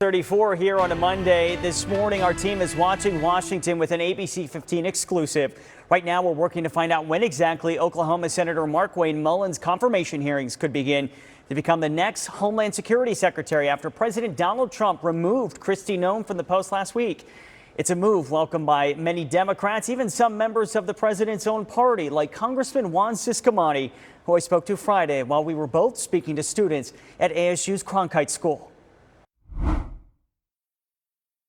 34 here on a Monday. This morning, our team is watching Washington with an ABC15 exclusive. Right now, we're working to find out when exactly Oklahoma Senator Markwayne Mullin's confirmation hearings could begin to become the next Homeland Security Secretary after President Donald Trump removed Kristi Noem from the post last week. It's a move welcomed by many Democrats, even some members of the president's own party, like Congressman Juan Ciscomani, who I spoke to Friday while we were both speaking to students at ASU's Cronkite School.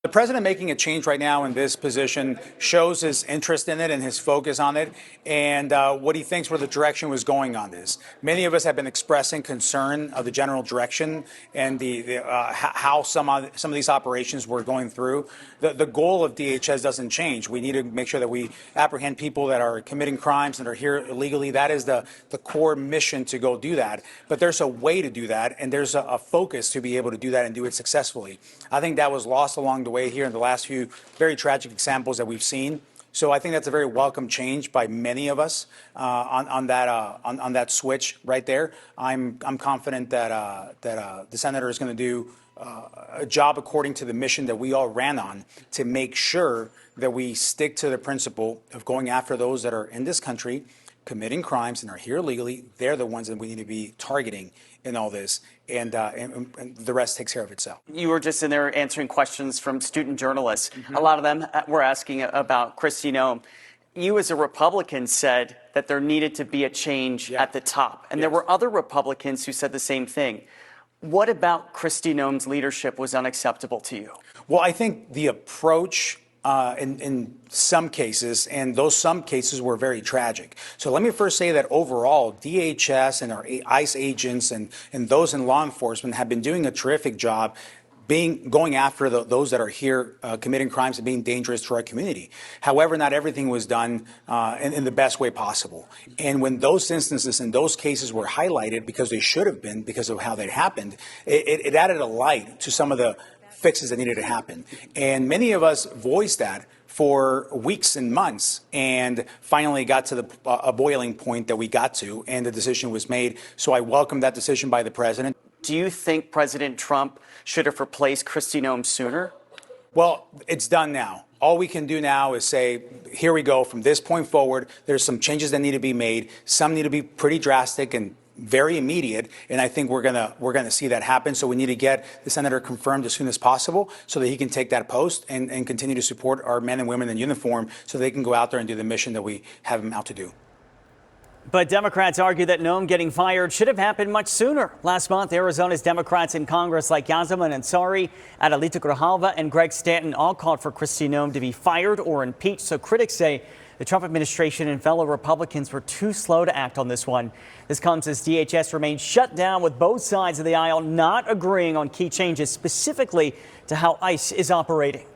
The president making a change right now in this position shows his interest in it and his focus on it, and what he thinks where the direction was going on this. Many of us have been expressing concern of the general direction and how some of these operations were going through. The goal of DHS doesn't change. We need to make sure that we apprehend people that are committing crimes and are here illegally. That is the core mission to go do that. But there's a way to do that, and there's a focus to be able to do that and do it successfully. I think that was lost along the way here in the last few very tragic examples that we've seen. So I think that's a very welcome change by many of us on that switch right there. I'm confident that the senator is going to do a job according to the mission that we all ran on to make sure that we stick to the principle of going after those that are in this country committing crimes and are here illegally. They're the ones that we need to be targeting in all this, and the rest takes care of itself. You were just in there answering questions from student journalists. A lot of them were asking about Kristi Noem. You as a Republican said that there needed to be a change at the top, and there were other Republicans who said the same thing. What about Kristi Noem's leadership was unacceptable to you? Well, I think the approach in some cases, and those some cases were very tragic. So let me first say that overall, DHS and our ICE agents and those in law enforcement have been doing a terrific job going after those that are here committing crimes and being dangerous to our community. However, not everything was done in the best way possible. And when those instances and those cases were highlighted because they should have been because of how they happened, it added a light to some of the fixes that needed to happen. And many of us voiced that for weeks and months, and finally got to a boiling point that we got to, and the decision was made. So I welcome that decision by the president. Do you think President Trump should have replaced Kristi Noem sooner? Well, it's done now. All we can do now is say, here we go. From this point forward, there's some changes that need to be made. Some need to be pretty drastic and very immediate, and I think we're gonna see that happen. So we need to get the senator confirmed as soon as possible so that he can take that post and continue to support our men and women in uniform so they can go out there and do the mission that we have them out to do. But Democrats argue that Noem getting fired should have happened much sooner. Last month, Arizona's Democrats in Congress like Yazaman Ansari, Adelito Grijalva, and Greg Stanton all called for Kristi Noem to be fired or impeached. So critics say the Trump administration and fellow Republicans were too slow to act on this one. This comes as DHS remains shut down with both sides of the aisle not agreeing on key changes, specifically to how ICE is operating.